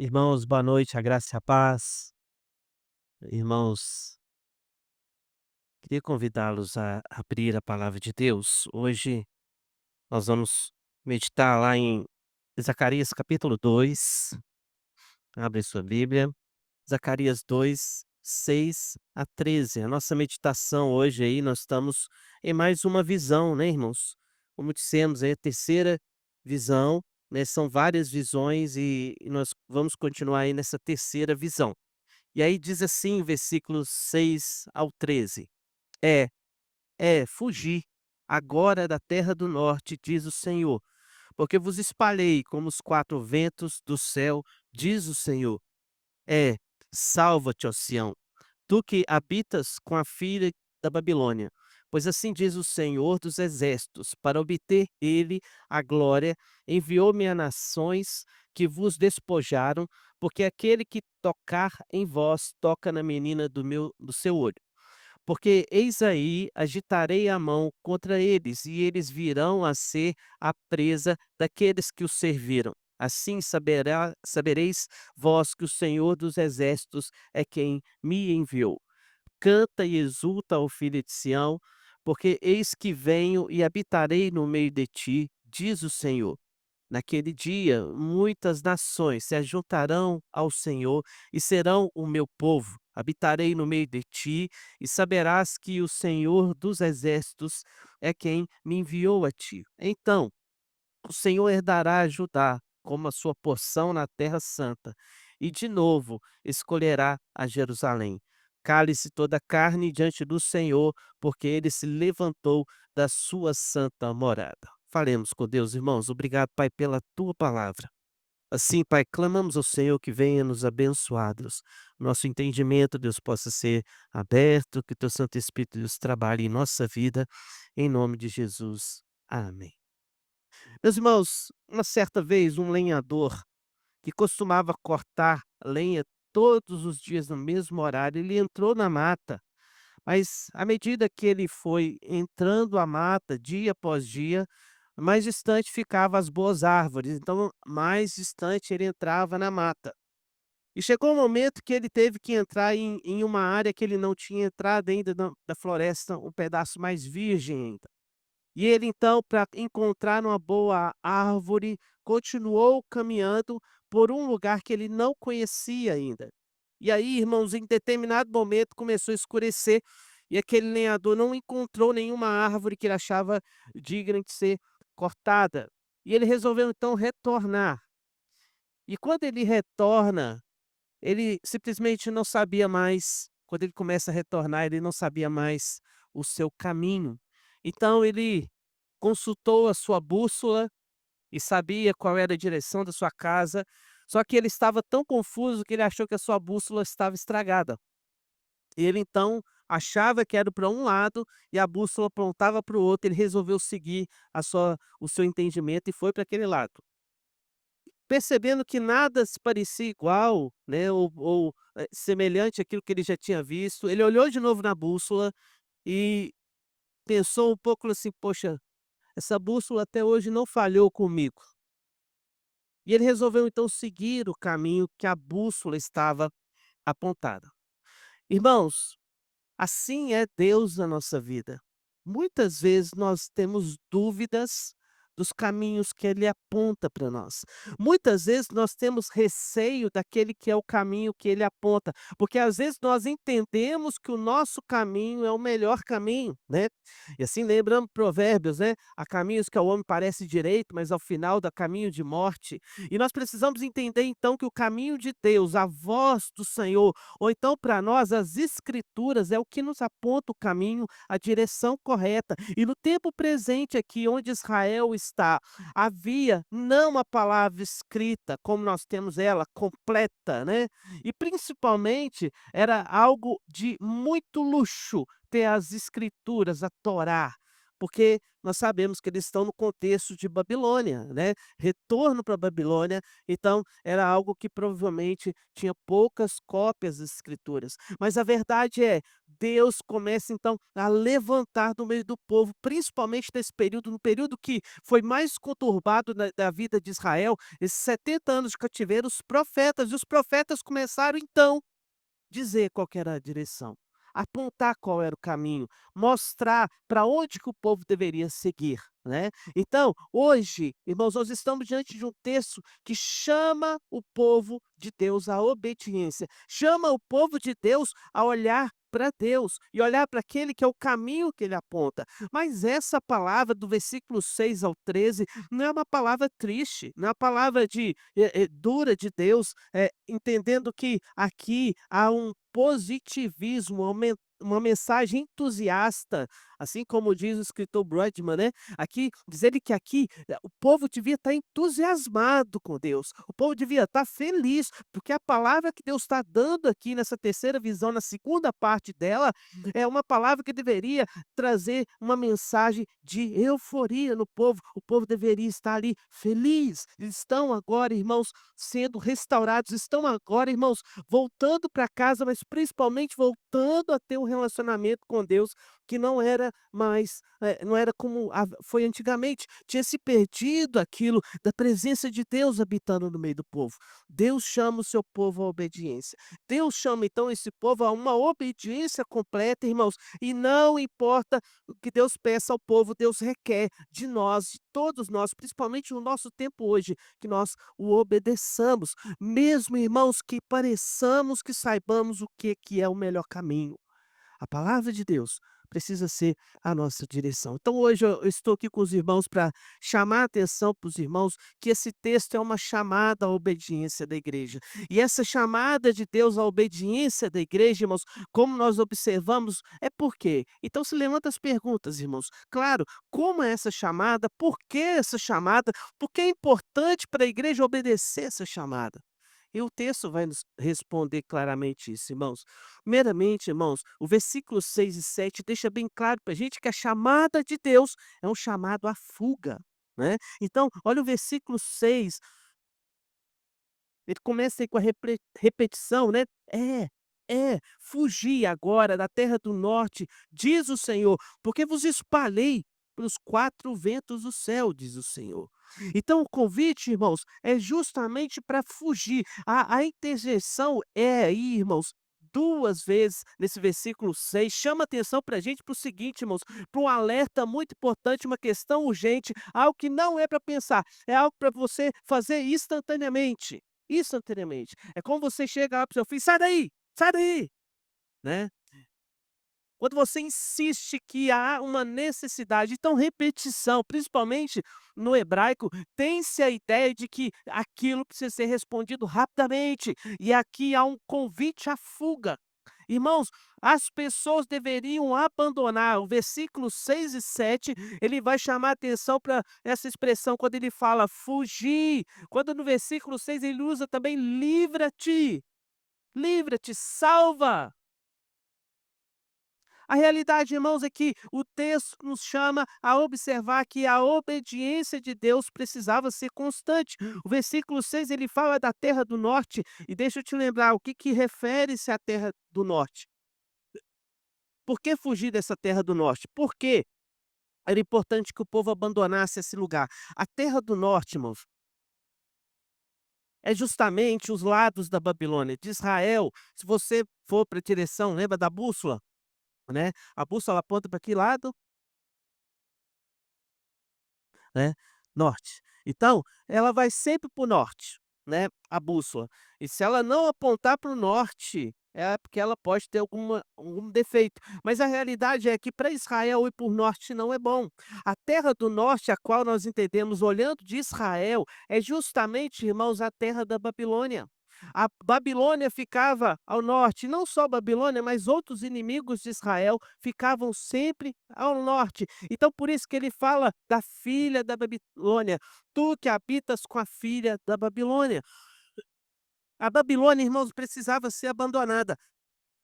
Irmãos, boa noite, a graça e a paz. Irmãos, queria convidá-los a abrir a palavra de Deus. Hoje nós vamos meditar lá em Zacarias capítulo 2. Abre sua Bíblia. Zacarias 2, 6 a 13. A nossa meditação hoje aí, nós estamos em mais uma visão, né, irmãos? Como dissemos, é a terceira visão, né? São várias visões e nós vamos continuar aí nessa terceira visão. E aí diz assim, versículos 6 ao 13: É, fugi agora da terra do norte, diz o Senhor, porque vos espalhei como os quatro ventos do céu, diz o Senhor. É, salva-te, ó Sião, tu que habitas com a filha da Babilônia. Pois assim diz o Senhor dos exércitos, para obter ele a glória, enviou-me a nações que vos despojaram, porque aquele que tocar em vós toca na menina do seu olho. Porque eis aí agitarei a mão contra eles, e eles virão a ser a presa daqueles que os serviram. Assim sabereis vós que o Senhor dos exércitos é quem me enviou. Canta e exulta, ó filha de Sião, porque eis que venho e habitarei no meio de ti, diz o Senhor. Naquele dia, muitas nações se ajuntarão ao Senhor e serão o meu povo. Habitarei no meio de ti e saberás que o Senhor dos exércitos é quem me enviou a ti. Então, o Senhor herdará a Judá como a sua porção na terra santa, e de novo escolherá a Jerusalém. Cale-se toda a carne diante do Senhor, porque ele se levantou da sua santa morada. Falemos com Deus, irmãos. Obrigado, Pai, pela tua palavra. Assim, Pai, clamamos ao Senhor que venha nos abençoar, Deus. Nosso entendimento, Deus, possa ser aberto, que teu Santo Espírito, Deus, trabalhe em nossa vida, em nome de Jesus. Amém. Meus irmãos, uma certa vez um lenhador que costumava cortar lenha todos os dias no mesmo horário, ele entrou na mata, mas à medida que ele foi entrando a mata, dia após dia, mais distante ficava as boas árvores, então mais distante ele entrava na mata. E chegou um momento que ele teve que entrar em uma área que ele não tinha entrado ainda da floresta, um pedaço mais virgem ainda. E ele então, para encontrar uma boa árvore, continuou caminhando por um lugar que ele não conhecia ainda. E aí, irmãos, em determinado momento começou a escurecer e aquele lenhador não encontrou nenhuma árvore que ele achava digna de ser cortada. E ele resolveu então retornar. E quando ele retorna, ele simplesmente não sabia mais. Quando ele começa a retornar, ele não sabia mais o seu caminho. Então ele consultou a sua bússola e sabia qual era a direção da sua casa, só que ele estava tão confuso que ele achou que a sua bússola estava estragada. Ele então achava que era para um lado e a bússola apontava para o outro, ele resolveu seguir o seu entendimento e foi para aquele lado. Percebendo que nada se parecia igual, né, ou semelhante àquilo que ele já tinha visto, ele olhou de novo na bússola e pensou um pouco assim: "Poxa, essa bússola até hoje não falhou comigo". E ele resolveu então seguir o caminho que a bússola estava apontada. Irmãos, assim é Deus na nossa vida. Muitas vezes nós temos dúvidas dos caminhos que Ele aponta para nós. Muitas vezes nós temos receio daquele que é o caminho que Ele aponta, porque às vezes nós entendemos que o nosso caminho é o melhor caminho, né? E assim lembramos Provérbios, né? Há caminhos que ao homem parece direito, mas ao final dá caminho de morte. E nós precisamos entender então que o caminho de Deus, a voz do Senhor, ou então para nós as escrituras é o que nos aponta o caminho, a direção correta. E no tempo presente aqui onde Israel está, havia não a palavra escrita, como nós temos ela completa, né? E principalmente era algo de muito luxo ter as escrituras, a Torá. porque nós sabemos que eles estão no contexto de Babilônia, né, retorno para Babilônia, então era algo que provavelmente tinha poucas cópias das escrituras. Mas a verdade é, Deus começa então a levantar no meio do povo, principalmente nesse período, no período que foi mais conturbado da vida de Israel, esses 70 anos de cativeiro, os profetas, e os profetas começaram então dizer qual que era a direção, apontar qual era o caminho, mostrar para onde que o povo deveria seguir, né. Então, hoje, irmãos, nós estamos diante de um texto que chama o povo de Deus à obediência, chama o povo de Deus a olhar para Deus e olhar para aquele que é o caminho que ele aponta. Mas essa palavra do versículo 6 ao 13 não é uma palavra triste, não é uma palavra dura de Deus, entendendo que aqui há um positivismo, uma mensagem entusiasta, assim como diz o escritor Brodman, né, aqui diz ele que aqui, o povo devia estar entusiasmado com Deus, o povo devia estar feliz, porque a palavra que Deus está dando aqui nessa terceira visão, na segunda parte dela, é uma palavra que deveria trazer uma mensagem de euforia no povo, o povo deveria estar ali feliz. Eles estão agora, irmãos, sendo restaurados, estão agora, irmãos, voltando para casa, mas principalmente voltando a ter um relacionamento com Deus que não era mais, não era como foi antigamente, tinha se perdido aquilo da presença de Deus habitando no meio do povo. Deus chama o seu povo à obediência. Deus chama então esse povo a uma obediência completa, irmãos, e não importa o que Deus peça ao povo, Deus requer de nós, de todos nós, principalmente no nosso tempo hoje, que nós o obedeçamos, mesmo, irmãos, que pareçamos que saibamos o que é o melhor caminho. A palavra de Deus precisa ser a nossa direção. Então hoje eu estou aqui com os irmãos para chamar a atenção para os irmãos que esse texto é uma chamada à obediência da igreja. E essa chamada de Deus à obediência da igreja, irmãos, como nós observamos, é por quê? Então se levanta as perguntas, irmãos. Claro, como é essa chamada? Por que essa chamada? Por que é importante para a igreja obedecer essa chamada? E o texto vai nos responder claramente isso, irmãos. Primeiramente, irmãos, o versículo 6 e 7 deixa bem claro para a gente que a chamada de Deus é um chamado à fuga, né. Então, olha o versículo 6. Ele começa aí com a repetição, né. "Fugi agora da terra do norte, diz o Senhor, porque vos espalhei pelos 4 ventos do céu", diz o Senhor. Então o convite, irmãos, é justamente para fugir. A interjeição é aí, irmãos, 2 vezes nesse versículo 6, chama atenção para a gente para o seguinte, irmãos, para um alerta muito importante, uma questão urgente, algo que não é para pensar, é algo para você fazer instantaneamente. Instantaneamente. É como você chega lá para o seu filho: sai daí", né. Quando você insiste que há uma necessidade, então repetição, principalmente no hebraico, tem-se a ideia de que aquilo precisa ser respondido rapidamente, e aqui há um convite à fuga. Irmãos, as pessoas deveriam abandonar, o versículo 6 e 7 ele vai chamar atenção para essa expressão quando ele fala fugir, quando no versículo 6 ele usa também livra-te, livra-te, salva. A realidade, irmãos, é que o texto nos chama a observar que a obediência de Deus precisava ser constante. O versículo 6 ele fala da terra do norte, e deixa eu te lembrar o que refere-se à terra do norte. Por que fugir dessa terra do norte? Porque era importante que o povo abandonasse esse lugar. A terra do norte, irmãos, é justamente os lados da Babilônia, de Israel. Se você for para a direção, lembra da bússola, né? A bússola aponta para que lado? Né, norte. Então, ela vai sempre para o norte, né, a bússola. E se ela não apontar para o norte, é porque ela pode ter algum defeito. Mas a realidade é que para Israel ir para o norte não é bom. A terra do norte, a qual nós entendemos olhando de Israel, é justamente, irmãos, a terra da Babilônia. A Babilônia ficava ao norte, não só a Babilônia, mas outros inimigos de Israel ficavam sempre ao norte. Então, por isso que ele fala da filha da Babilônia, tu que habitas com a filha da Babilônia. A Babilônia, irmãos, precisava ser abandonada.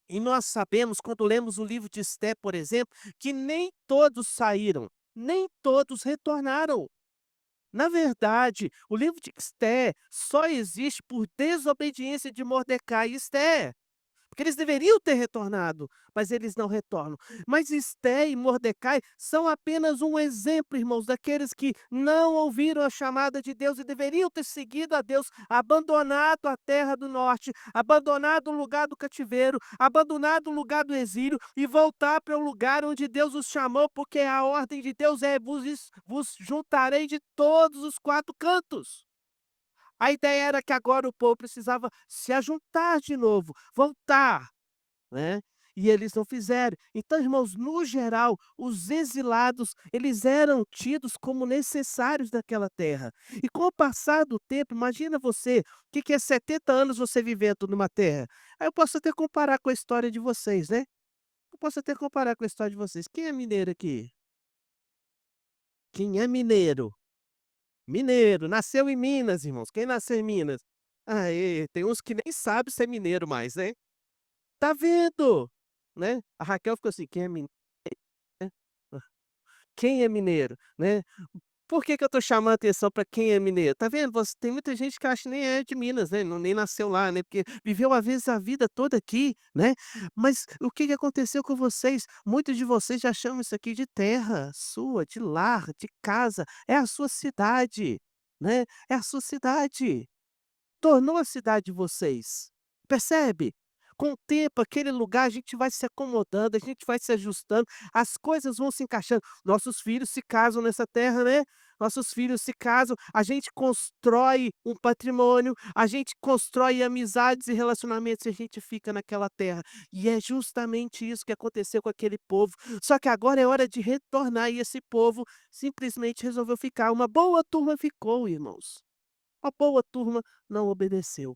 E nós sabemos, quando lemos o livro de Esté, por exemplo, que nem todos saíram. nem todos retornaram. Na verdade, o livro de Esté só existe por desobediência de Mordecai e Esté. Porque eles deveriam ter retornado, mas eles não retornam. Mas Esté e Mordecai são apenas um exemplo, irmãos, daqueles que não ouviram a chamada de Deus e deveriam ter seguido a Deus, abandonado a terra do norte, abandonado o lugar do cativeiro, abandonado o lugar do exílio e voltar para o lugar onde Deus os chamou, porque a ordem de Deus é: vos juntarei de todos os quatro cantos. A ideia era que agora o povo precisava se ajuntar de novo, voltar, né, e eles não fizeram. Então, irmãos, no geral, os exilados, eles eram tidos como necessários daquela terra. E com o passar do tempo, imagina você, o que que é 70 anos você vivendo numa terra? Aí eu posso até comparar com a história de vocês, né, eu posso até comparar com a história de vocês. Quem é mineiro aqui? Quem é mineiro? Mineiro, nasceu em Minas, irmãos. Quem nasceu em Minas? Aê, tem uns que nem sabe ser mineiro mais, né. Tá vendo? Né. A Raquel ficou assim: "Quem é mineiro, né? Quem é mineiro?", né. Por que que eu tô chamando atenção para quem é mineiro? Tá vendo? Você tem muita gente que acha que nem é de Minas, né, nem nasceu lá, né, porque viveu às vezes a vida toda aqui, né. Mas o que que aconteceu com vocês? Muitos de vocês já chamam isso aqui de terra sua, de lar, de casa, é a sua cidade, né, é a sua cidade. Tornou a cidade de vocês, percebe? Com o tempo, aquele lugar, a gente vai se acomodando, a gente vai se ajustando, as coisas vão se encaixando. Nossos filhos se casam nessa terra, né, nossos filhos se casam, a gente constrói um patrimônio, a gente constrói amizades e relacionamentos e a gente fica naquela terra. E é justamente isso que aconteceu com aquele povo. Só que agora é hora de retornar e esse povo simplesmente resolveu ficar. Uma boa turma ficou, irmãos. Uma boa turma não obedeceu.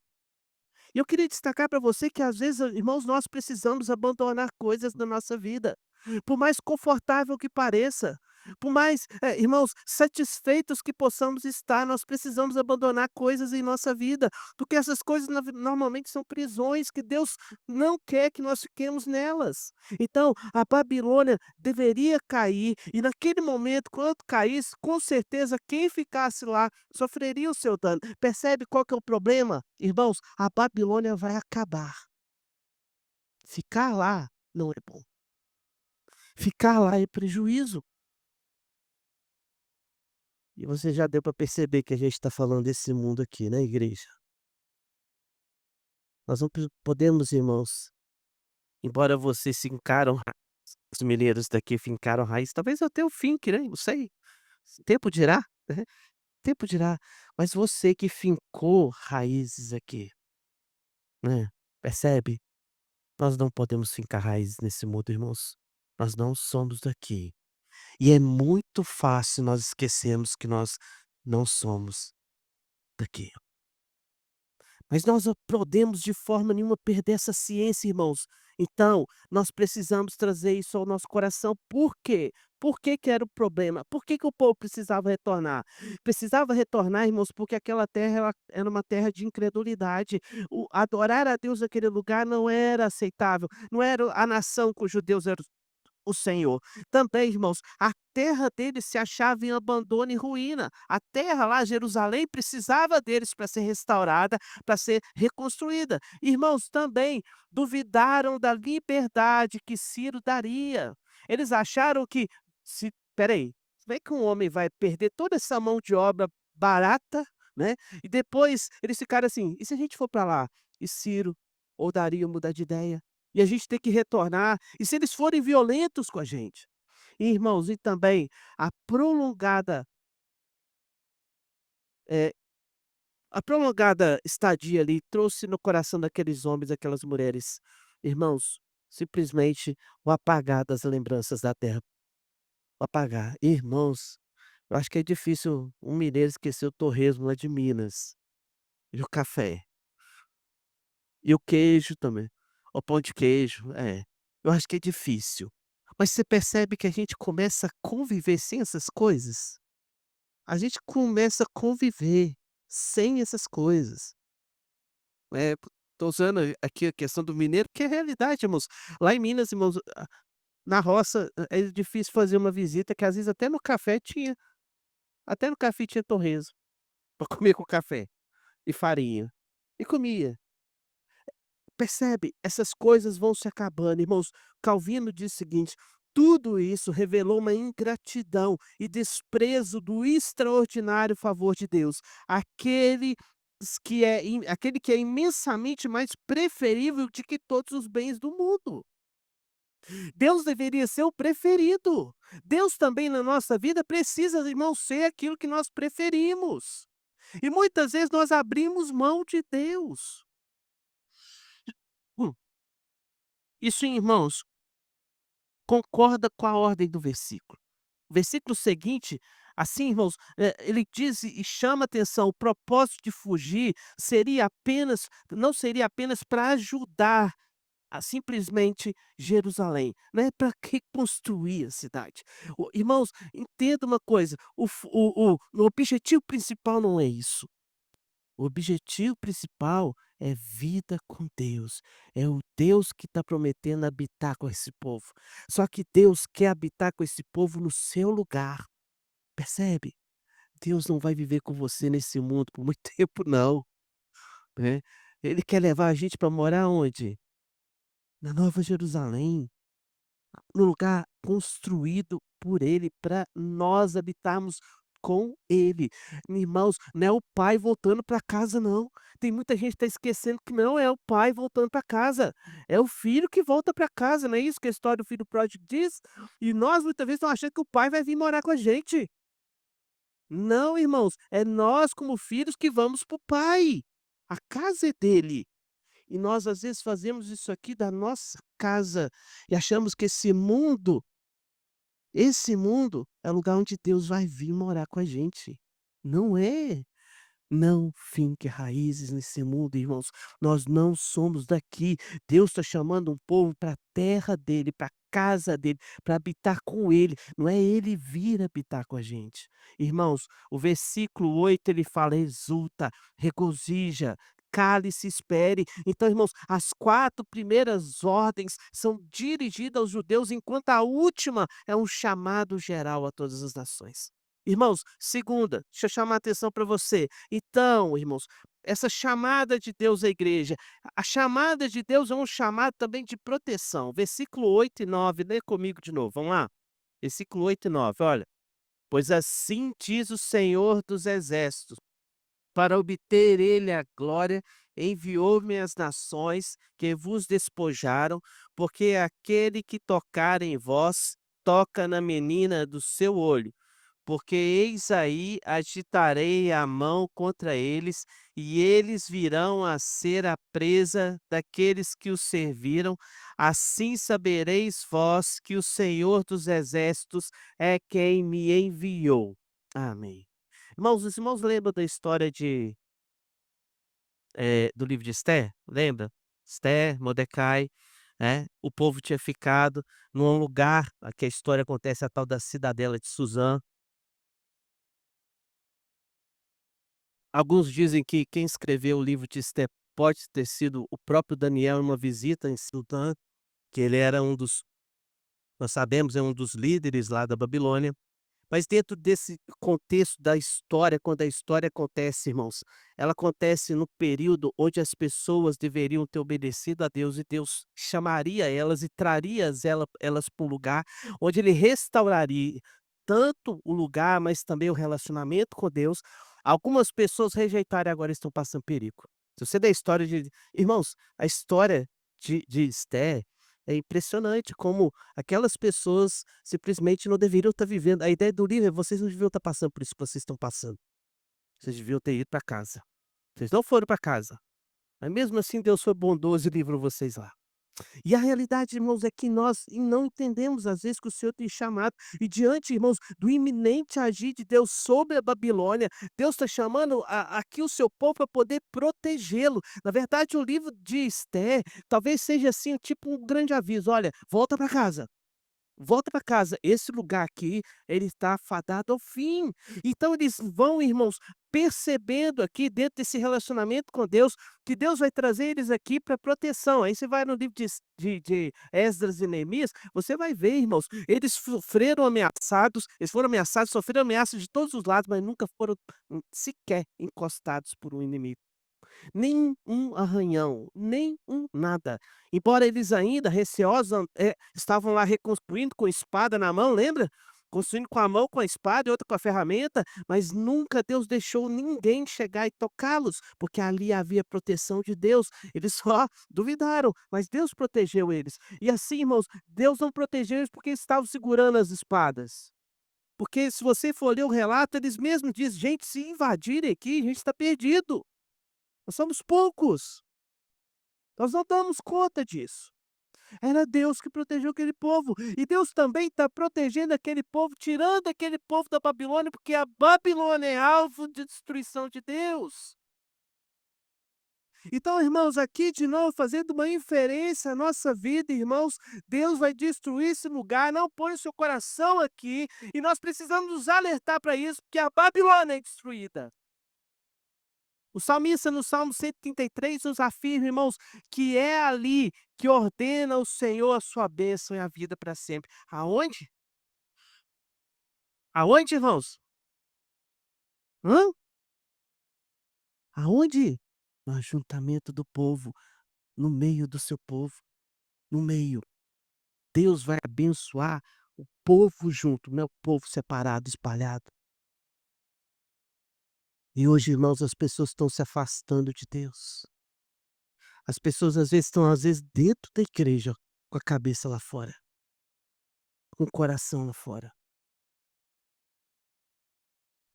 E eu queria destacar para você que às vezes, irmãos, nós precisamos abandonar coisas na nossa vida, por mais confortável que pareça, por mais, irmãos, satisfeitos que possamos estar, nós precisamos abandonar coisas em nossa vida, porque essas coisas normalmente são prisões que Deus não quer que nós fiquemos nelas. Então, a Babilônia deveria cair e naquele momento, quando caísse, com certeza quem ficasse lá sofreria o seu dano. Percebe qual que é o problema? Irmãos, a Babilônia vai acabar. Ficar lá não é bom. Ficar lá é prejuízo. E você já deu para perceber que a gente está falando desse mundo aqui, né, igreja? Nós não podemos, irmãos, embora vocês fincaram os mineiros daqui fincaram raiz, talvez até o finque, né, não sei, tempo dirá, né, tempo dirá. Mas você que fincou raízes aqui, né, percebe? Nós não podemos fincar raízes nesse mundo, irmãos. Nós não somos daqui. E é muito fácil nós esquecermos que nós não somos daqui. Mas nós não podemos de forma nenhuma perder essa ciência, irmãos. Então, nós precisamos trazer isso ao nosso coração. Por quê? Por que que era o problema? Por que que o povo precisava retornar? Precisava retornar, irmãos, porque aquela terra era uma terra de incredulidade. Adorar a Deus naquele lugar não era aceitável. Não era a nação cujo Deus era o Senhor. Também, irmãos, a terra deles se achava em abandono e ruína. A terra lá, Jerusalém, precisava deles para ser restaurada, para ser reconstruída. Irmãos, também duvidaram da liberdade que Ciro daria. Eles acharam que se espera aí, como é que um homem vai perder toda essa mão de obra barata, né, e depois eles ficaram assim: "E se a gente for para lá?" E Ciro ou Dario mudar de ideia? E a gente tem que retornar, e se eles forem violentos com a gente? E irmãos, e também a prolongada, eh, a prolongada estadia ali trouxe no coração daqueles homens, daquelas mulheres, irmãos, simplesmente o apagar das lembranças da terra, o apagar. Irmãos, eu acho que é difícil um mineiro esquecer o torresmo lá de Minas, e o café, e o queijo também, o pão de queijo, é. Eu acho que é difícil. Mas você percebe que a gente começa a conviver sem essas coisas? A gente começa a conviver sem essas coisas. Tô usando aqui a questão do mineiro, que é realidade, irmãos. Lá em Minas, irmãos, Na roça é difícil fazer uma visita que às vezes até no café tinha torresmo, para comer com café e farinha, e comia. Percebe? Essas coisas vão se acabando, irmãos. Calvino diz o seguinte: "Tudo isso revelou uma ingratidão e desprezo do extraordinário favor de Deus, aquele aquele que é imensamente mais preferível de que todos os bens do mundo". Deus deveria ser o preferido. Deus também na nossa vida precisa, irmãos, ser aquilo que nós preferimos. E muitas vezes nós abrimos mão de Deus. Hum, isso, irmãos, concorda com a ordem do versículo. O versículo seguinte, assim, irmãos, ele diz e chama atenção, o propósito de fugir seria apenas não seria apenas para ajudar a simplesmente Jerusalém, não é para reconstruir a cidade. Irmãos, entenda uma coisa, o objetivo principal não é isso. O objetivo principal é vida com Deus. É o Deus que está prometendo habitar com esse povo. Só que Deus quer habitar com esse povo no seu lugar. Percebe? Deus não vai viver com você nesse mundo por muito tempo, não. Né? Ele quer levar a gente para morar onde? Na Nova Jerusalém. No lugar construído por Ele, para nós habitarmos com Ele. Irmãos, não é o pai voltando para casa não. Tem muita gente que está esquecendo que não é o pai voltando para casa, é o filho que volta para casa, não é isso que a história do filho pródigo diz? E nós muitas vezes estamos achando que o pai vai vir morar com a gente. Não, irmãos, é nós como filhos que vamos para o pai. A casa é dele. E nós às vezes fazemos isso aqui da nossa casa e achamos que esse mundo é o lugar onde Deus vai vir morar com a gente. Não é. Não finque raízes nesse mundo, irmãos. Nós não somos daqui. Deus está chamando um povo para a terra dele, para a casa dele, para habitar com ele. Não é ele vir habitar com a gente. Irmãos, o versículo 8 ele fala: exulta, regozija, cale-se, espere. Então, irmãos, as 4 primeiras ordens são dirigidas aos judeus, enquanto a última é um chamado geral a todas as nações. Irmãos, segunda, deixa eu chamar a atenção para você. Então, irmãos, essa chamada de Deus à igreja, a chamada de Deus é um chamado também de proteção. Versículo 8 e 9, lê comigo de novo, vamos lá? Versículo 8 e 9, olha. Pois assim diz o Senhor dos exércitos, para obter ele a glória, enviou-me às nações que vos despojaram, porque aquele que tocar em vós, toca na menina do seu olho. Porque eis aí agitarei a mão contra eles, e eles virão a ser a presa daqueles que os serviram. Assim sabereis vós que o Senhor dos exércitos é quem me enviou. Amém. Irmãos, os irmãos lembram da história do livro de Esther? Lembra? Esther, Mordecai, o povo tinha ficado num lugar, que a história acontece, a tal da cidadela de Suzã. Alguns dizem que quem escreveu o livro de Esther pode ter sido o próprio Daniel em uma visita em Sudã, que ele era nós sabemos, é um dos líderes lá da Babilônia. Mas dentro desse contexto da história, quando a história acontece, irmãos, ela acontece no período onde as pessoas deveriam ter obedecido a Deus e Deus chamaria elas e traria elas para um lugar onde ele restauraria tanto o lugar, mas também o relacionamento com Deus. Algumas pessoas rejeitaram e agora estão passando perigo. Se você der a história de irmãos, a história de Esther é impressionante como aquelas pessoas simplesmente não deveriam estar vivendo. A ideia do livro é: vocês não deviam estar passando por isso que vocês estão passando. Vocês deviam ter ido para casa. Vocês não foram para casa. Mas mesmo assim Deus foi bondoso e livrou vocês lá. E a realidade, irmãos, é que nós não entendemos às vezes que o Senhor tem chamado, e diante, irmãos, do iminente agir de Deus sobre a Babilônia, Deus está chamando aqui o seu povo para poder protegê-lo. Na verdade, o livro de Esther talvez seja assim, tipo um grande aviso: olha, volta para casa. volta para casa, esse lugar aqui, ele está fadado ao fim. Então eles vão, irmãos, percebendo aqui dentro desse relacionamento com Deus, que Deus vai trazer eles aqui para proteção. Aí você vai no livro de Esdras e Neemias, você vai ver, irmãos, eles sofreram ameaçados, eles foram ameaçados, sofreram ameaças de todos os lados, mas nunca foram, sequer encostados por um inimigo. Nem um arranhão, nem um nada. Embora eles ainda receosos, estavam lá reconstruindo com espada na mão, lembra? Construindo com a mão, com a espada e outra com a ferramenta, mas nunca Deus deixou ninguém chegar e tocá-los, porque ali havia proteção de Deus. Eles só duvidaram, mas Deus protegeu eles. E assim, irmãos, Deus não protegeu eles porque estavam segurando as espadas. Porque se você for ler o relato, eles mesmos dizem: gente, se invadirem aqui, a gente está perdido. Nós somos poucos. Nós não damos conta disso. Era Deus que protegeu aquele povo. E Deus também está protegendo aquele povo, tirando aquele povo da Babilônia, porque a Babilônia é alvo de destruição de Deus. Então, irmãos, aqui de novo, fazendo uma inferência à nossa vida, irmãos, Deus vai destruir esse lugar, não põe o seu coração aqui, e nós precisamos nos alertar para isso, porque a Babilônia é destruída. O salmista no Salmo 133 nos afirma, irmãos, que é ali que ordena o Senhor a sua bênção e a vida para sempre. Aonde? Aonde, irmãos? Hã? Aonde? No ajuntamento do povo, no meio do seu povo, no meio. Deus vai abençoar o povo junto, não é o povo separado, espalhado. E hoje, irmãos, as pessoas estão se afastando de Deus. As pessoas às vezes estão dentro da igreja, com a cabeça lá fora, com o coração lá fora.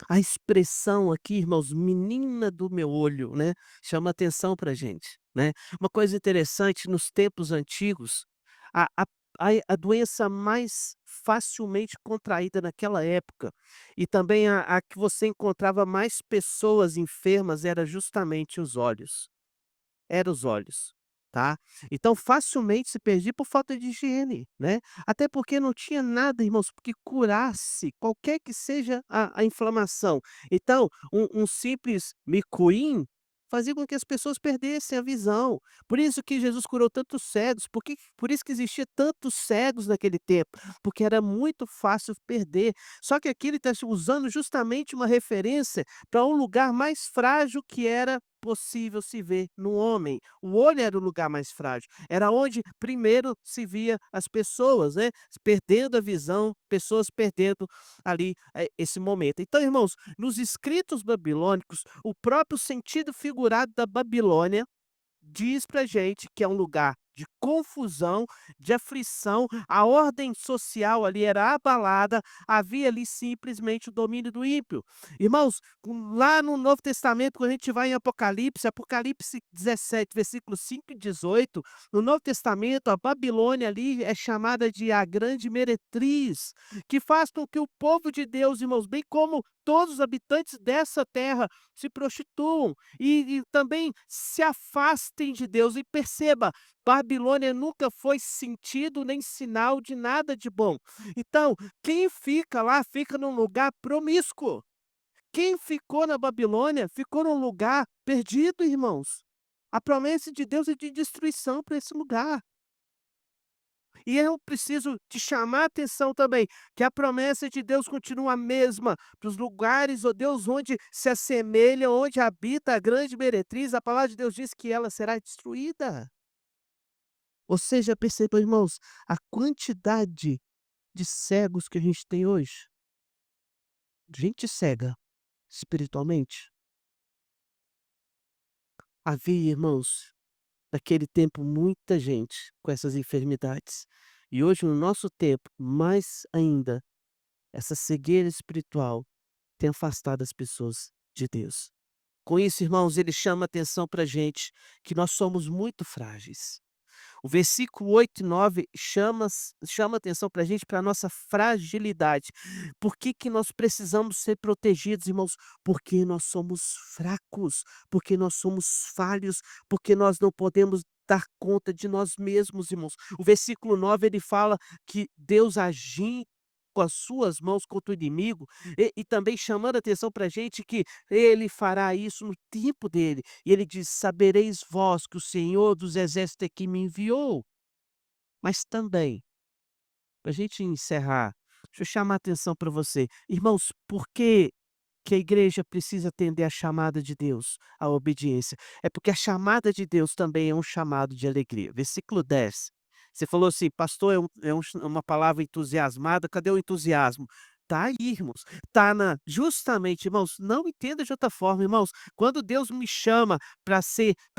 A expressão aqui, irmãos, "menina do meu olho", né, chama atenção pra gente, né. Uma coisa interessante, nos tempos antigos, a a a doença mais facilmente contraída naquela época, e também a que você encontrava mais pessoas enfermas, era justamente os olhos. Era os olhos, tá. Então facilmente se perdia por falta de higiene, né. Até porque não tinha nada, irmãos, que curasse qualquer que seja a inflamação. Então, um simples micuim fazia com que as pessoas perdessem a visão. Por isso que Jesus curou tantos cegos, por isso que existia tantos cegos naquele tempo, porque era muito fácil perder. Só que aqui ele está usando justamente uma referência para um lugar mais frágil que era possível se ver no homem. O olho era o lugar mais frágil, era onde primeiro se via as pessoas, né, perdendo a visão, pessoas perdendo ali, esse momento. Então, irmãos, nos escritos babilônicos, o próprio sentido figurado da Babilônia diz pra gente que é um lugar de confusão, de aflição, a ordem social ali era abalada, havia ali simplesmente o domínio do ímpio. Irmãos, lá no Novo Testamento, quando a gente vai em Apocalipse, Apocalipse 17, versículos 5 e 18, no Novo Testamento, a Babilônia ali é chamada de a grande meretriz, que faz com que o povo de Deus, irmãos, bem como todos os habitantes dessa terra, se prostituam e também se afastem de Deus. E perceba, Babilônia nunca foi sentido nem sinal de nada de bom. Então, quem fica lá, fica num lugar promíscuo. Quem ficou na Babilônia, ficou num lugar perdido, irmãos. A promessa de Deus é de destruição para esse lugar. E eu preciso te chamar a atenção também, que a promessa de Deus continua a mesma para os lugares, ó Deus, onde se assemelha, onde habita a grande meretriz, a palavra de Deus diz que ela será destruída. Ou seja, percebam, irmãos, a quantidade de cegos que a gente tem hoje. Gente cega, espiritualmente. Havia, irmãos, naquele tempo, muita gente com essas enfermidades. E hoje, no nosso tempo, mais ainda, essa cegueira espiritual tem afastado as pessoas de Deus. Com isso, irmãos, ele chama atenção para a gente que nós somos muito frágeis. O versículo 8 e 9 chama atenção para a gente, para a nossa fragilidade. Por que que nós precisamos ser protegidos, irmãos? Porque nós somos fracos, porque nós somos falhos, porque nós não podemos dar conta de nós mesmos, irmãos. O versículo 9 ele fala que Deus agindo com as suas mãos contra o inimigo, e também chamando a atenção para a gente que ele fará isso no tempo dele. E ele diz: "Sabereis vós que o Senhor dos exércitos é que me enviou". Mas também, para a gente encerrar, deixa eu chamar a atenção para você. Irmãos, por que a igreja precisa atender a chamada de Deus, a obediência? É porque a chamada de Deus também é um chamado de alegria. Versículo 10. Você falou assim: "Pastor, uma palavra entusiasmada, cadê o entusiasmo?" Tá aí, irmãos, tá na justamente, irmãos, não entenda de outra forma, irmãos, quando Deus me chama para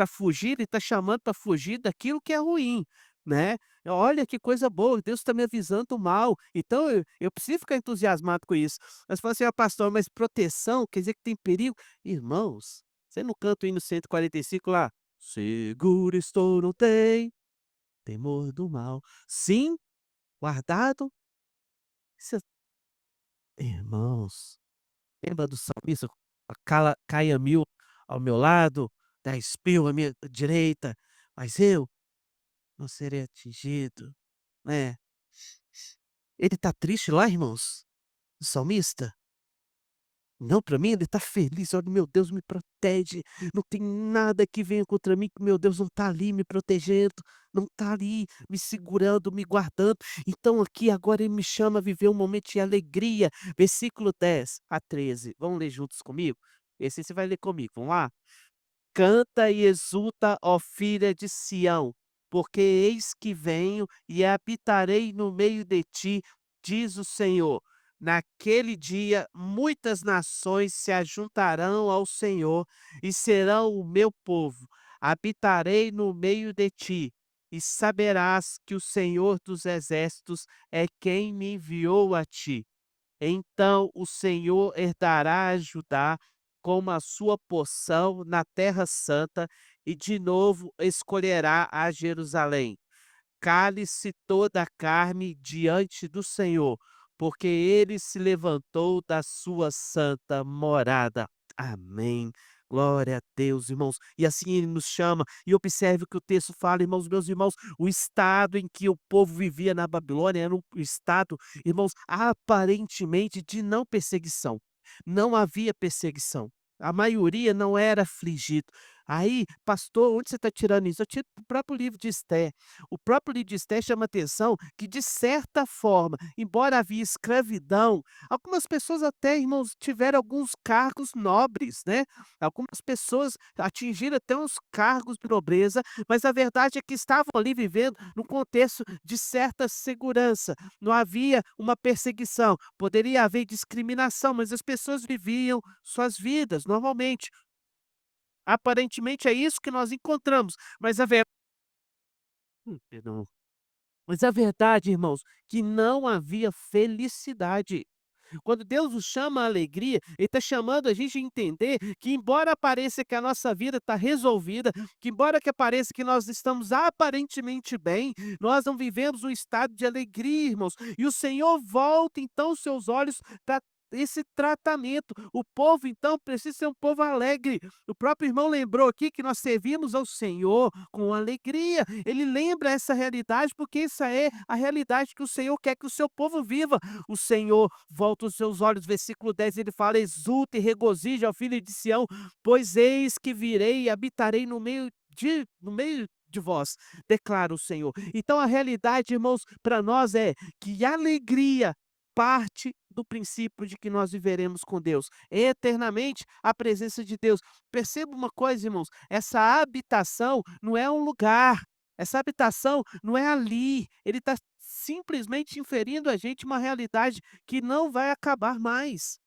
fugir, Ele está chamando para fugir daquilo que é ruim, né. Olha que coisa boa, Deus está me avisando do mal, então eu preciso ficar entusiasmado com isso. Mas fala assim: "Ah, pastor, mas proteção quer dizer que tem perigo?" Irmãos, você não canta o hino 145 lá: "Seguro estou, não tem temor do mal". Sim, guardado você irmãos, lembra do salmista: "Cala caia 1000 ao meu lado, 10.000 à minha direita, mas eu não serei atingido", né. Ele está triste lá, irmãos, o salmista? Não, para mim ele está feliz, olha, meu Deus me protege, não tem nada que venha contra mim que meu Deus não está ali me protegendo, não está ali me segurando, me guardando. Então aqui agora ele me chama a viver um momento de alegria. Versículo 10 a 13. Vamos ler juntos comigo? Esse aí você vai ler comigo, vamos lá? Canta e exulta, ó filha de Sião, porque eis que venho e habitarei no meio de ti, diz o Senhor. Naquele dia, muitas nações se ajuntarão ao Senhor e serão o meu povo. Habitarei no meio de ti, e saberás que o Senhor dos exércitos é quem me enviou a ti. Então o Senhor herdará a Judá como a sua porção na terra santa, e de novo escolherá a Jerusalém. Cale-se toda a carne diante do Senhor, porque ele se levantou da sua santa morada. Amém. Glória a Deus, irmãos. E assim ele nos chama. E observe o que o texto fala, irmãos, meus irmãos, o estado em que o povo vivia na Babilônia era um estado, irmãos, aparentemente de não perseguição. Não havia perseguição. A maioria não era afligido. Aí, pastor, onde você está tirando isso? Eu tiro do próprio livro de Esté. O próprio livro de Esté chama atenção que, de certa forma, embora havia escravidão, algumas pessoas até, irmãos, tiveram alguns cargos nobres, né? Algumas pessoas atingiram até uns cargos de nobreza, mas a verdade é que estavam ali vivendo num contexto de certa segurança. Não havia uma perseguição, poderia haver discriminação, mas as pessoas viviam suas vidas normalmente. Aparentemente é isso que nós encontramos, mas perdão. Mas a verdade, irmãos, que não havia felicidade. Quando Deus nos chama à alegria, Ele está chamando a gente a entender que, embora pareça que a nossa vida está resolvida, que embora que pareça que nós estamos aparentemente bem, nós não vivemos um estado de alegria, irmãos. E o Senhor volta então os seus olhos para esse tratamento. O povo então precisa ser um povo alegre. O próprio irmão lembrou aqui que nós servimos ao Senhor com alegria. Ele lembra essa realidade porque essa é a realidade que o Senhor quer que o seu povo viva. O Senhor volta os seus olhos, versículo 10 ele fala: "Exulta e regozije, ó filho de Sião, pois eis que virei e habitarei no meio de vós", declara o Senhor. Então a realidade, irmãos, para nós é que a alegria parte do princípio de que nós viveremos com Deus eternamente, a presença de Deus. Perceba uma coisa, irmãos, essa habitação não é um lugar, essa habitação não é ali, ele está simplesmente inferindo a gente uma realidade que não vai acabar mais.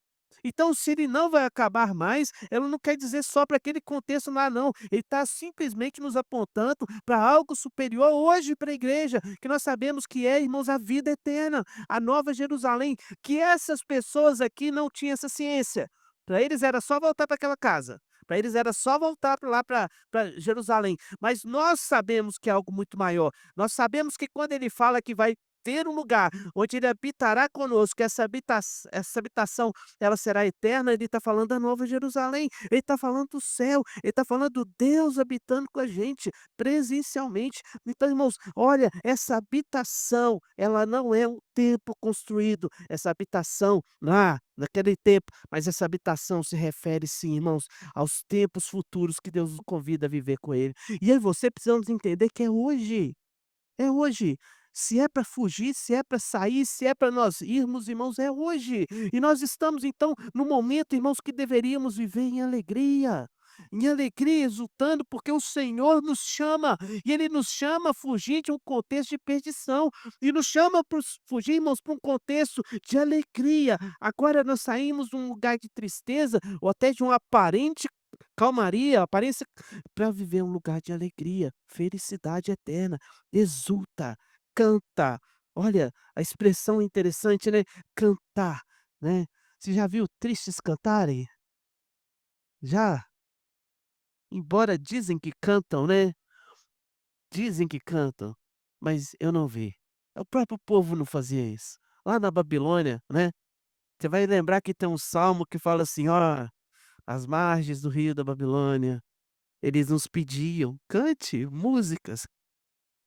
Então, se ele não vai acabar mais, ela não quer dizer só para aquele contexto lá, não. Ele está simplesmente nos apontando para algo superior hoje para a igreja, que nós sabemos que é, irmãos, a vida eterna, a nova Jerusalém, que essas pessoas aqui não tinham essa ciência. Para eles era só voltar para aquela casa. Para eles era só voltar para lá para Jerusalém. Mas nós sabemos que é algo muito maior. Nós sabemos que quando ele fala que vai ter um lugar onde ele habitará conosco, essa habitação, ela será eterna. Ele está falando da Nova Jerusalém, ele está falando do céu, ele está falando do Deus habitando com a gente, presencialmente. Então, irmãos, olha, essa habitação, ela não é um templo construído, essa habitação lá, naquele tempo, mas essa habitação se refere sim, irmãos, aos tempos futuros que Deus nos convida a viver com ele. E eu e você precisamos entender que é hoje. É hoje. Se é para fugir, se é para sair, se é para nós irmos, irmãos, é hoje. E nós estamos então no momento, irmãos, que deveríamos viver em alegria, exultando, porque o Senhor nos chama, e Ele nos chama a fugir de um contexto de perdição, e nos chama para fugir, irmãos, para um contexto de alegria. Agora nós saímos de um lugar de tristeza, ou até de uma aparente calmaria, aparência, para viver um lugar de alegria, felicidade eterna. Exulta, canta. Olha, a expressão interessante, né, cantar, né. Você já viu tristes cantarem? Já? Embora dizem que cantam, né, dizem que cantam, mas eu não vi. O próprio povo não fazia isso. Lá na Babilônia, né, você vai lembrar que tem um salmo que fala assim: "Ó, às margens do rio da Babilônia, eles nos pediam, cante músicas,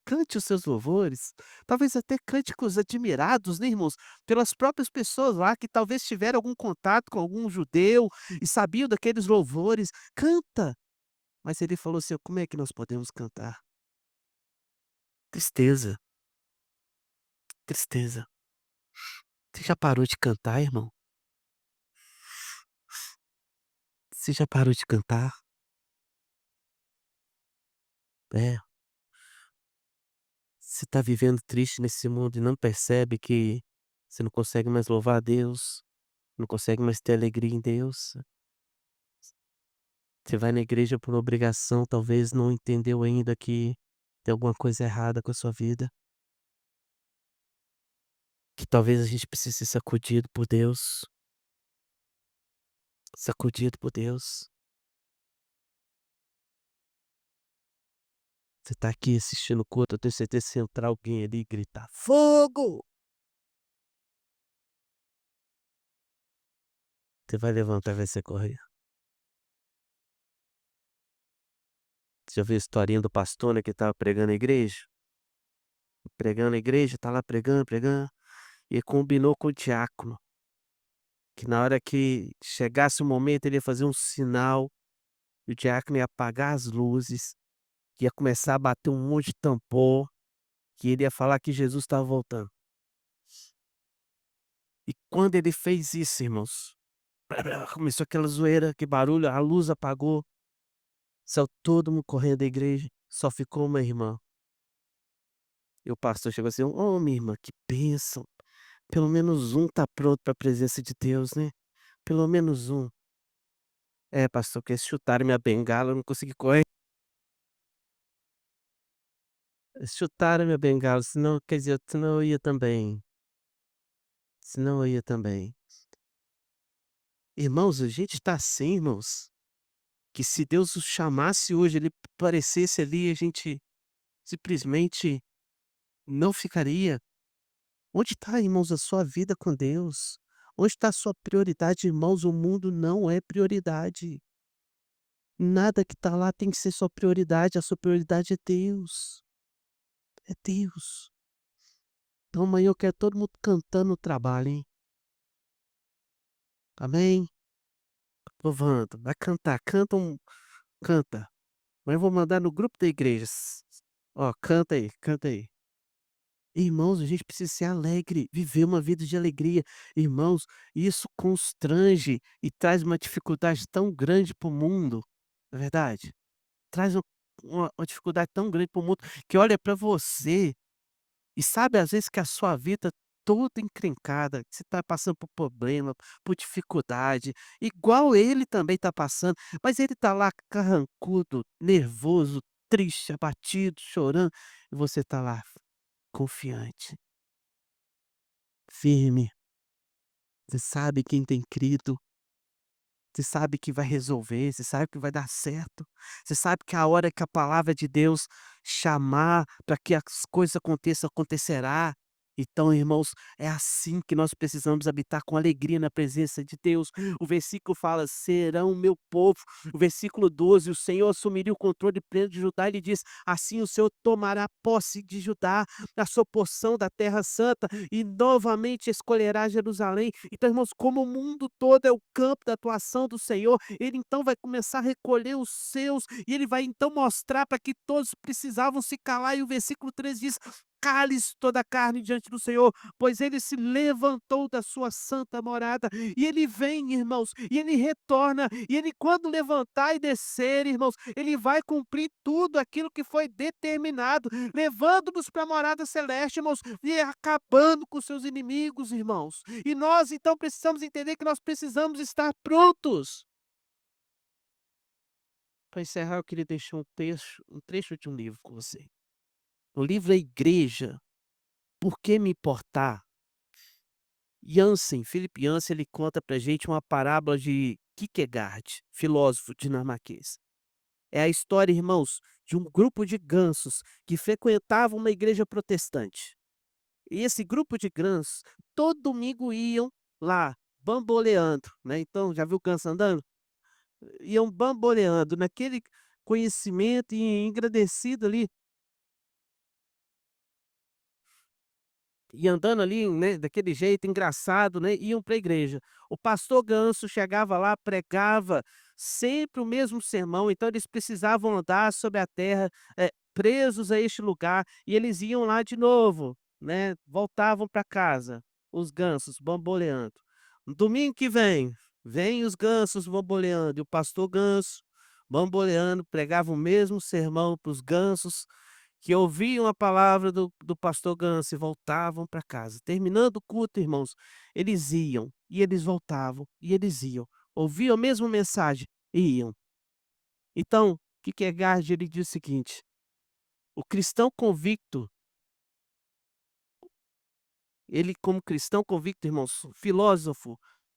cante os seus louvores, talvez até cânticos admirados, né, irmãos, pelas próprias pessoas lá que talvez tiveram algum contato com algum judeu e sabiam daqueles louvores. Canta! Mas ele falou assim: "Como é que nós podemos cantar? Tristeza, tristeza". Você já parou de cantar, irmão? Você já parou de cantar? É, você está vivendo triste nesse mundo e não percebe que você não consegue mais louvar a Deus, não consegue mais ter alegria em Deus. Você vai na igreja por obrigação, talvez não entendeu ainda que tem alguma coisa errada com a sua vida, que talvez a gente precise ser sacudido por Deus. Você tá aqui assistindo o culto, eu tenho certeza que se entrar alguém ali e gritar: "Fogo!", você vai levantar e vai ser correr. Você já viu a historinha do pastor, né, que estava pregando na igreja, tá lá pregando, pregando, e combinou com o diácono, que na hora que chegasse o momento ele ia fazer um sinal, e o diácono ia apagar as luzes, que ia começar a bater um monte de tambor, que ele ia falar que Jesus estava voltando. E quando ele fez isso, irmãos, começou aquela zoeira, que barulho, a luz apagou, saiu todo mundo correndo da igreja, só ficou uma irmã. E o pastor chegou assim: "Ô, minha irmã, que bênção, pelo menos um tá pronto para a presença de Deus, né, pelo menos um". "É, pastor, porque chutaram minha bengala, eu não consegui correr, chutaram minha bengala, senão, quer dizer, senão eu ia também, senão eu ia também". Irmãos, a gente tá assim, irmãos, que se Deus os chamasse hoje, ele aparecesse ali, a gente simplesmente não ficaria. Onde está, irmãos, a sua vida com Deus? Onde está a sua prioridade, irmãos? O mundo não é prioridade. Nada que está lá tem que ser sua prioridade, a sua prioridade é Deus, é Deus. Então amanhã eu quero todo mundo cantando no trabalho, hein. Amém? Louvando, vai cantar, canta. Mas eu vou mandar no grupo da igreja, ó, canta aí, canta aí. Irmãos, a gente precisa ser alegre, viver uma vida de alegria. Irmãos, isso constrange e traz uma dificuldade tão grande para o mundo, não é verdade? Traz uma dificuldade tão grande para o mundo, que olha para você e sabe, às vezes, que a sua vida toda encrencada, que você está passando por problema, por dificuldade, igual ele também está passando, mas ele está lá carrancudo, nervoso, triste, abatido, chorando, e você está lá confiante, firme. Você sabe quem tem crido, você sabe que vai resolver, você sabe que vai dar certo, você sabe que a hora que a palavra de Deus chamar para que as coisas aconteçam, acontecerá. Então, irmãos, é assim que nós precisamos habitar com alegria na presença de Deus. O versículo fala: "Serão meu povo". O versículo 12: "O Senhor assumiria o controle pleno de Judá", ele diz: "Assim o Senhor tomará posse de Judá, a sua porção da terra santa, e novamente escolherá Jerusalém". Então, irmãos, como o mundo todo é o campo da atuação do Senhor, ele então vai começar a recolher os seus, e ele vai então mostrar para que todos precisavam se calar, e o versículo 13 diz: "Cale-se toda a carne diante do Senhor, pois ele se levantou da sua santa morada", e ele vem, irmãos, e ele retorna, e ele quando levantar e descer, irmãos, ele vai cumprir tudo aquilo que foi determinado, levando-nos para a morada celeste, irmãos, e acabando com seus inimigos, irmãos. E nós então precisamos entender que nós precisamos estar prontos. Para encerrar, eu queria deixar um trecho de um livro com você. O livro A Igreja, Por que me importar? Philip Yancey, ele conta pra gente uma parábola de Kierkegaard, filósofo dinamarquês. É a história, irmãos, de um grupo de gansos que frequentavam uma igreja protestante. E esse grupo de gansos, todo domingo iam lá, bamboleando, né? Então, já viu ganso andando? Iam bamboleando naquele conhecimento e engrandecido ali. E andando ali, né, daquele jeito engraçado, né, iam para a igreja. O pastor Ganso chegava lá, pregava sempre o mesmo sermão, então eles precisavam andar sobre a terra, presos a este lugar, e eles iam lá de novo, né, voltavam para casa, os gansos bamboleando. No domingo que vem os gansos bamboleando, e o pastor Ganso bamboleando, pregava o mesmo sermão para os gansos, que ouviam a palavra do pastor Gans e voltavam para casa. Terminando o culto, irmãos, eles iam, e eles voltavam, e eles iam. Ouviam a mesma mensagem e iam. Então, Kierkegaard ele diz o seguinte: o cristão convicto, ele como cristão convicto, irmãos, filósofo,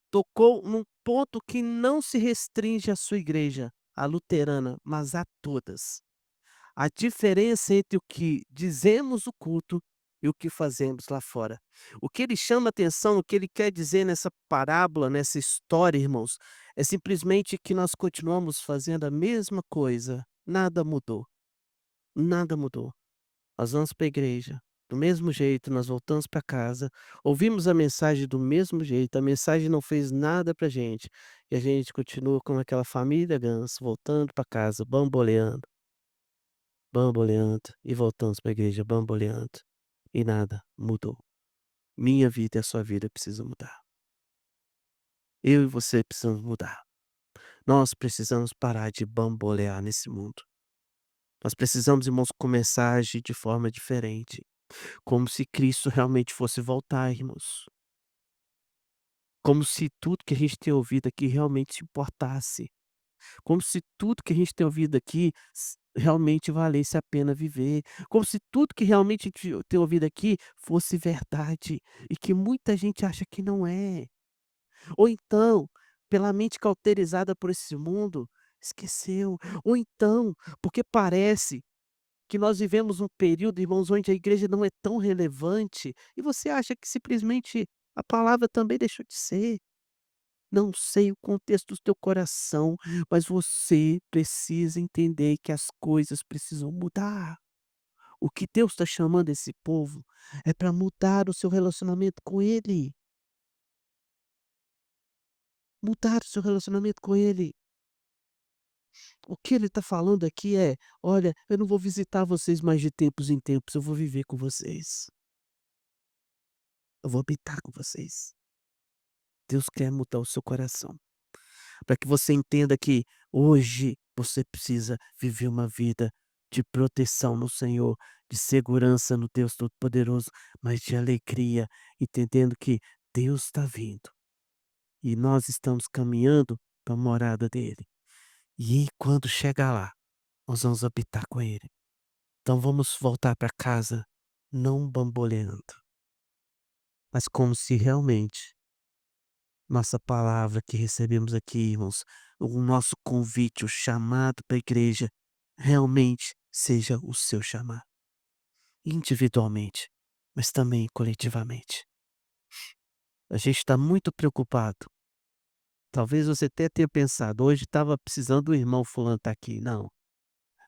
tocou num ponto que não se restringe à sua igreja, a luterana, mas a todas. A diferença entre o que dizemos no culto e o que fazemos lá fora. O que ele chama atenção, o que ele quer dizer nessa parábola, nessa história, irmãos, é simplesmente que nós continuamos fazendo a mesma coisa, nada mudou, nada mudou. Nós vamos para a igreja, do mesmo jeito, nós voltamos para casa, ouvimos a mensagem do mesmo jeito, a mensagem não fez nada para gente, e a gente continua como aquela família ganso, voltando para casa, bamboleando. Bamboleando e voltamos para a igreja bamboleando, e nada mudou. Minha vida e a sua vida precisam mudar. Eu e você precisamos mudar. Nós precisamos parar de bambolear nesse mundo. Nós precisamos, irmãos, começar a agir de forma diferente, como se Cristo realmente fosse voltar, irmãos. Como se tudo que a gente tem ouvido aqui realmente importasse. Como se tudo que a gente tem ouvido aqui realmente valesse a pena viver. Como se tudo que realmente a gente tem ouvido aqui fosse verdade e que muita gente acha que não é. Ou então, pela mente cauterizada por esse mundo, esqueceu. Ou então, porque parece que nós vivemos um período, irmãos, onde a igreja não é tão relevante e você acha que simplesmente a palavra também deixou de ser. Não sei o contexto do teu coração, mas você precisa entender que as coisas precisam mudar. O que Deus está chamando esse povo é para mudar o seu relacionamento com Ele. Mudar o seu relacionamento com Ele. O que Ele está falando aqui é: olha, eu não vou visitar vocês mais de tempos em tempos, eu vou viver com vocês. Eu vou habitar com vocês. Deus quer mudar o seu coração, para que você entenda que hoje você precisa viver uma vida de proteção no Senhor, de segurança no Deus Todo-Poderoso, mas de alegria, entendendo que Deus está vindo e nós estamos caminhando para a morada dele. E quando chegar lá, nós vamos habitar com ele. Então vamos voltar para casa não bamboleando, mas como se realmente nossa palavra que recebemos aqui, irmãos, o nosso convite, o chamado para a igreja, realmente seja o seu chamado, individualmente. mas também coletivamente. A gente está muito preocupado. Talvez você até tenha pensado: "Hoje estava precisando do irmão fulano estar aqui". Não,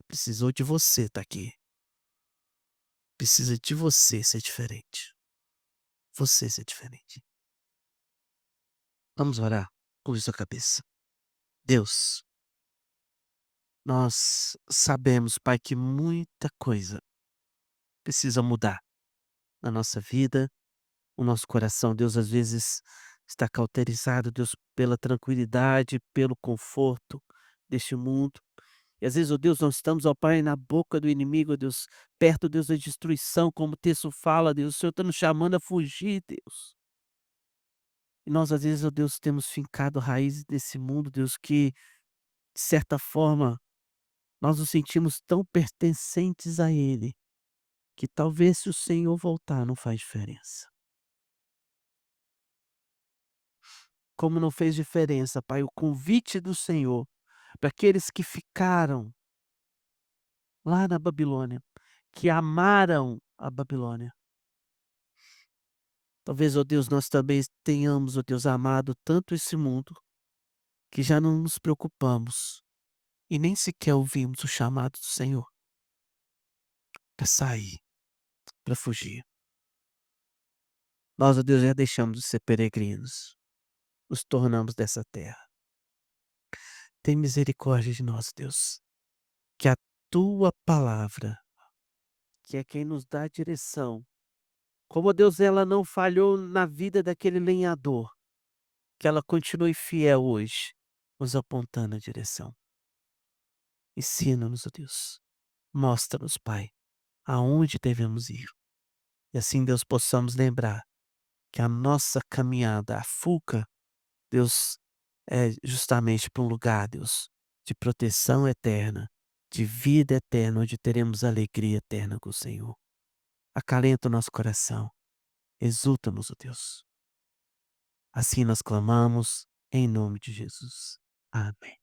precisou de você estar aqui. Precisa de você ser diferente. Você ser diferente. Vamos orar? Curve sua cabeça. Deus, nós sabemos, Pai, que muita coisa precisa mudar na nossa vida, o nosso coração. Deus, às vezes, está cauterizado, Deus, pela tranquilidade, pelo conforto deste mundo. E às vezes, ó Deus, nós estamos, ó Pai, na boca do inimigo, ó Deus, perto, Deus, da destruição, como o texto fala, Deus, o Senhor está nos chamando a fugir, Deus. E nós, às vezes, ó Deus, temos fincado raízes desse mundo, Deus, que, de certa forma, nós nos sentimos tão pertencentes a ele, que talvez se o Senhor voltar não faz diferença. Como não fez diferença, Pai, o convite do Senhor para aqueles que ficaram lá na Babilônia, que amaram a Babilônia. Talvez, ó Deus, nós também tenhamos, ó Deus, amado tanto esse mundo, que já não nos preocupamos e nem sequer ouvimos o chamado do Senhor para sair, para fugir. Nós, ó Deus, já deixamos de ser peregrinos, nos tornamos dessa terra. Tem misericórdia de nós, Deus, que a tua palavra, que é quem nos dá a direção, como, Deus, ela não falhou na vida daquele lenhador, que ela continue fiel hoje, nos apontando a direção. Ensina-nos, ó Deus. Mostra-nos, Pai, aonde devemos ir. E assim, Deus, possamos lembrar que a nossa caminhada, a fuga, Deus, é justamente para um lugar, Deus, de proteção eterna, de vida eterna, onde teremos alegria eterna com o Senhor. Acalenta o nosso coração, exulta-nos, ó Deus. Assim nós clamamos, em nome de Jesus. Amém.